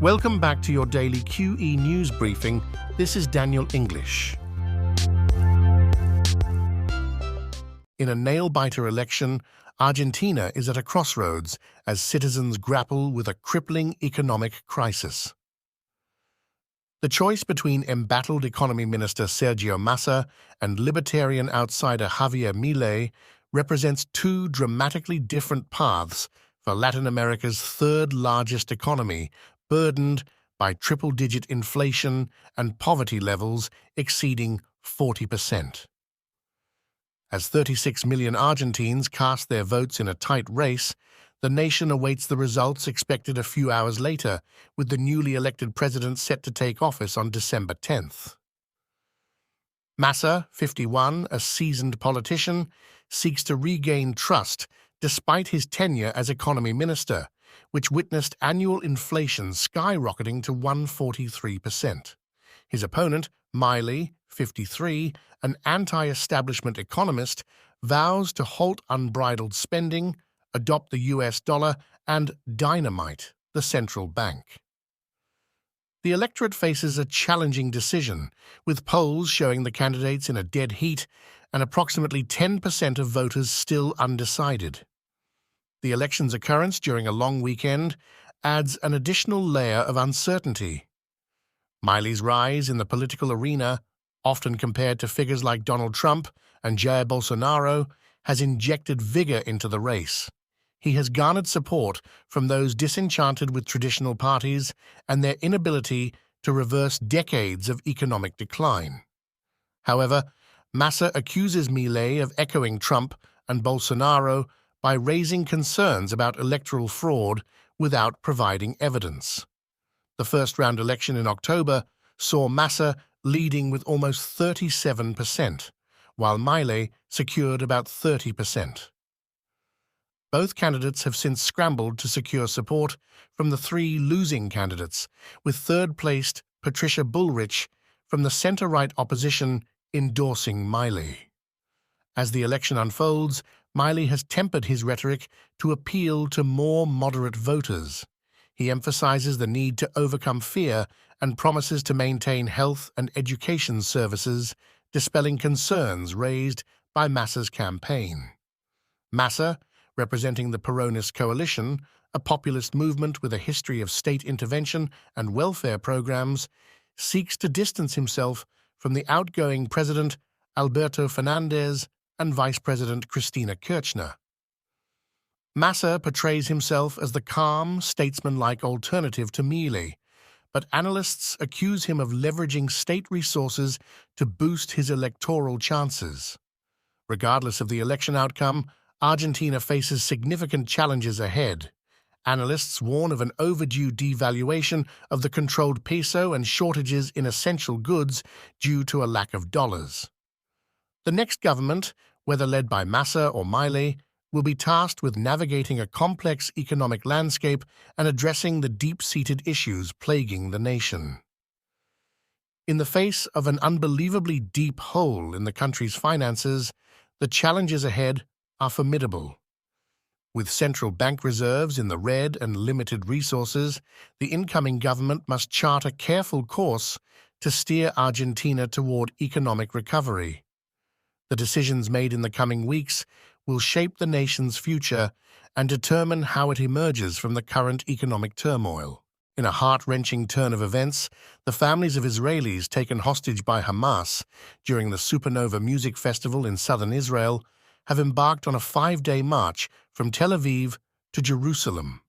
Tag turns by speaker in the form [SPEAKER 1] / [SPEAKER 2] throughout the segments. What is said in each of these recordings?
[SPEAKER 1] Welcome back to your daily QE news briefing. This is Daniel English. In a nail-biter election, Argentina is at a crossroads as citizens grapple with a crippling economic crisis. The choice between embattled economy minister Sergio Massa and libertarian outsider Javier Milei represents two dramatically different paths for Latin America's third-largest economy, burdened by triple-digit inflation and poverty levels exceeding 40%. As 36 million Argentines cast their votes in a tight race, the nation awaits the results expected a few hours later, with the newly elected president set to take office on December 10th. Massa, 51, a seasoned politician, seeks to regain trust despite his tenure as economy minister, which witnessed annual inflation skyrocketing to 143%. His opponent, Milei, 53, an anti-establishment economist, vows to halt unbridled spending, adopt the US dollar, and dynamite the central bank. The electorate faces a challenging decision, with polls showing the candidates in a dead heat and approximately 10% of voters still undecided. The election's occurrence during a long weekend adds an additional layer of uncertainty. Milei's rise in the political arena, often compared to figures like Donald Trump and Jair Bolsonaro, has injected vigor into the race. He has garnered support from those disenchanted with traditional parties and their inability to reverse decades of economic decline. However, Massa accuses Milei of echoing Trump and Bolsonaro by raising concerns about electoral fraud without providing evidence. The first-round election in October saw Massa leading with almost 37%, while Milei secured about 30%. Both candidates have since scrambled to secure support from the three losing candidates, with third-placed Patricia Bullrich from the center-right opposition endorsing Milei. As the election unfolds, Milei has tempered his rhetoric to appeal to more moderate voters. He emphasizes the need to overcome fear and promises to maintain health and education services, dispelling concerns raised by Massa's campaign. Massa, representing the Peronist Coalition, a populist movement with a history of state intervention and welfare programs, seeks to distance himself from the outgoing President Alberto Fernandez and Vice President Cristina Kirchner. Massa portrays himself as the calm, statesman-like alternative to Milei, but analysts accuse him of leveraging state resources to boost his electoral chances. Regardless of the election outcome, Argentina faces significant challenges ahead. Analysts warn of an overdue devaluation of the controlled peso and shortages in essential goods due to a lack of dollars. The next government, whether led by Massa or Milei, will be tasked with navigating a complex economic landscape and addressing the deep-seated issues plaguing the nation. In the face of an unbelievably deep hole in the country's finances, the challenges ahead are formidable. With central bank reserves in the red and limited resources, the incoming government must chart a careful course to steer Argentina toward economic recovery. The decisions made in the coming weeks will shape the nation's future and determine how it emerges from the current economic turmoil. In a heart-wrenching turn of events, the families of Israelis taken hostage by Hamas during the Supernova Music Festival in southern Israel have embarked on a 5-day march from Tel Aviv to Jerusalem.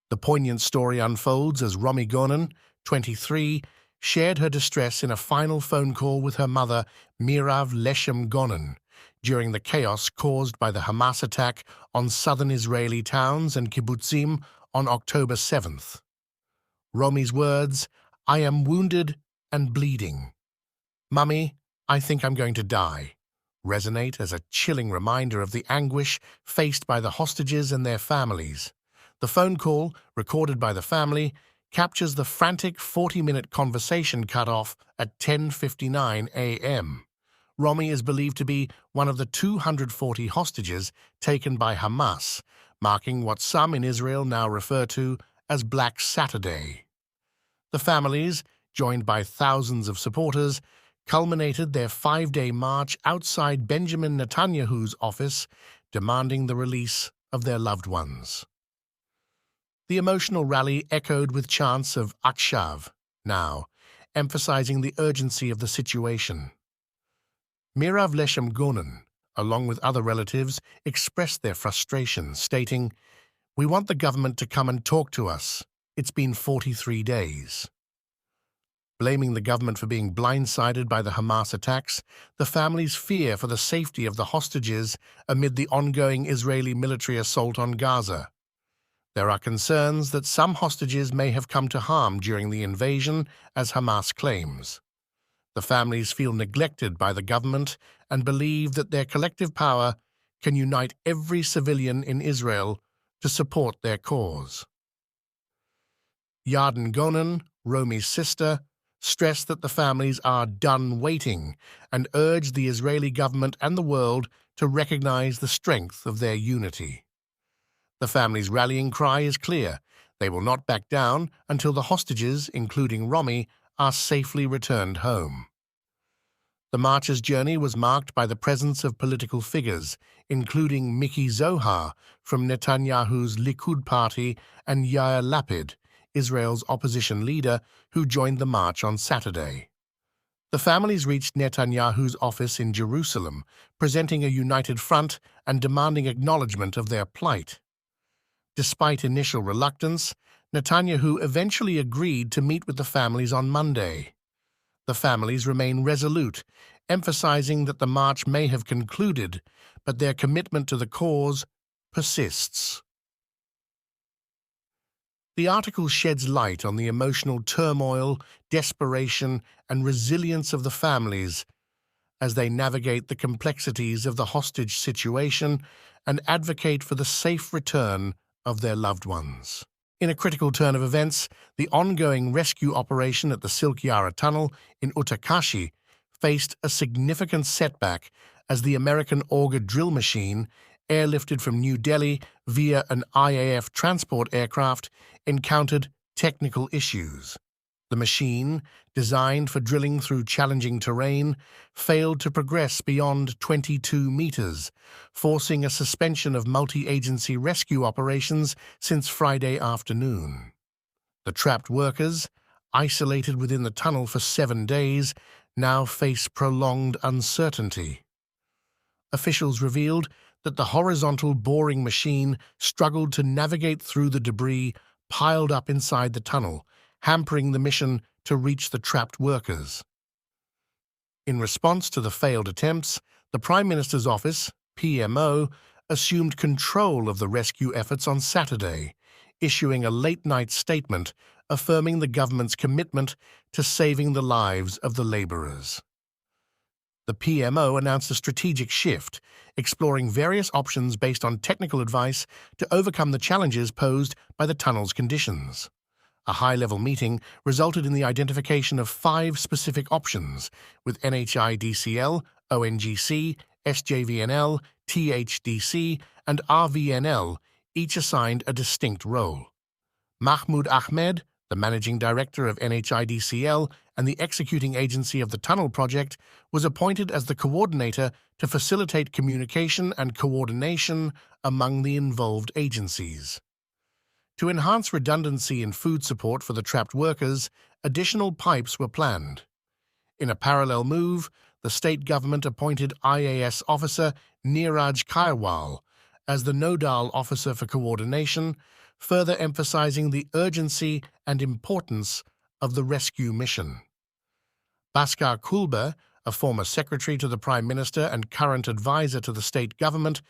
[SPEAKER 1] The poignant story unfolds as Romy Gonen, 23, shared her distress in a final phone call with her mother, Mirav Leshem Gonen, during the chaos caused by the Hamas attack on southern Israeli towns and kibbutzim on October 7th. Romy's words, "I am wounded and bleeding. Mummy, I think I'm going to die," resonate as a chilling reminder of the anguish faced by the hostages and their families. The phone call, recorded by the family, captures the frantic 40-minute conversation cut off at 10:59 a.m. Romy is believed to be one of the 240 hostages taken by Hamas, marking what some in Israel now refer to as Black Saturday. The families, joined by thousands of supporters, culminated their 5-day march outside Benjamin Netanyahu's office, demanding the release of their loved ones. The emotional rally echoed with chants of Akshav, now, emphasizing the urgency of the situation. Mirav Leshem Gonen, along with other relatives, expressed their frustration, stating, "We want the government to come and talk to us. It's been 43 days." Blaming the government for being blindsided by the Hamas attacks, the families fear for the safety of the hostages amid the ongoing Israeli military assault on Gaza. There are concerns that some hostages may have come to harm during the invasion, as Hamas claims. The families feel neglected by the government and believe that their collective power can unite every civilian in Israel to support their cause. Yarden Gonen, Romi's sister, stressed that the families are done waiting and urged the Israeli government and the world to recognize the strength of their unity. The family's rallying cry is clear. They will not back down until the hostages, including Romi, are safely returned home. The march's journey was marked by the presence of political figures, including Miki Zohar from Netanyahu's Likud party and Yair Lapid, Israel's opposition leader, who joined the march on Saturday. The families reached Netanyahu's office in Jerusalem, presenting a united front and demanding acknowledgement of their plight. Despite initial reluctance, Netanyahu eventually agreed to meet with the families on Monday. The families remain resolute, emphasizing that the march may have concluded, but their commitment to the cause persists. The article sheds light on the emotional turmoil, desperation, and resilience of the families as they navigate the complexities of the hostage situation and advocate for the safe return of their loved ones. In a critical turn of events, the ongoing rescue operation at the Silkyara tunnel in Uttarkashi faced a significant setback as the American Auger drill machine, airlifted from New Delhi via an IAF transport aircraft, encountered technical issues. The machine, designed for drilling through challenging terrain, failed to progress beyond 22 meters, forcing a suspension of multi-agency rescue operations since Friday afternoon. The trapped workers, isolated within the tunnel for 7 days, now face prolonged uncertainty. Officials revealed that the horizontal boring machine struggled to navigate through the debris piled up inside the tunnel, hampering the mission to reach the trapped workers. In response to the failed attempts, the Prime Minister's office, PMO, assumed control of the rescue efforts on Saturday, issuing a late-night statement affirming the government's commitment to saving the lives of the laborers. The PMO announced a strategic shift, exploring various options based on technical advice to overcome the challenges posed by the tunnel's conditions. A high-level meeting resulted in the identification of 5 specific options, with NHIDCL, ONGC, SJVNL, THDC, and RVNL each assigned a distinct role. Mahmoud Ahmed, the managing director of NHIDCL and the executing agency of the tunnel project, was appointed as the coordinator to facilitate communication and coordination among the involved agencies. To enhance redundancy in food support for the trapped workers, additional pipes were planned. In a parallel move, the state government appointed IAS officer Neeraj Kaiwal as the nodal officer for coordination, further emphasizing the urgency and importance of the rescue mission. Bhaskar Kulbe, a former secretary to the Prime Minister and current advisor to the state government,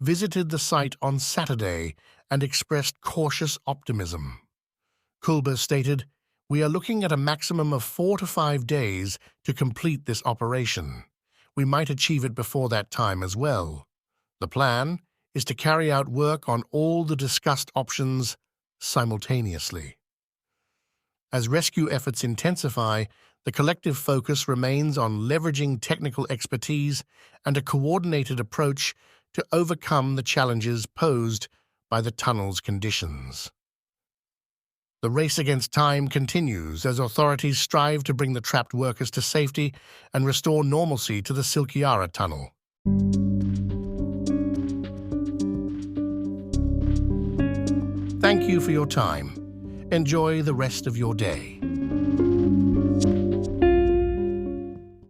[SPEAKER 1] visited the site on Saturday and expressed cautious optimism. Kulbe stated, "We are looking at a maximum of 4 to 5 days to complete this operation. We might achieve it before that time as well. The plan is to carry out work on all the discussed options simultaneously." As rescue efforts intensify, the collective focus remains on leveraging technical expertise and a coordinated approach to overcome the challenges posed by the tunnel's conditions. The race against time continues as authorities strive to bring the trapped workers to safety and restore normalcy to the Silkyara tunnel. Thank you for your time. Enjoy the rest of your day.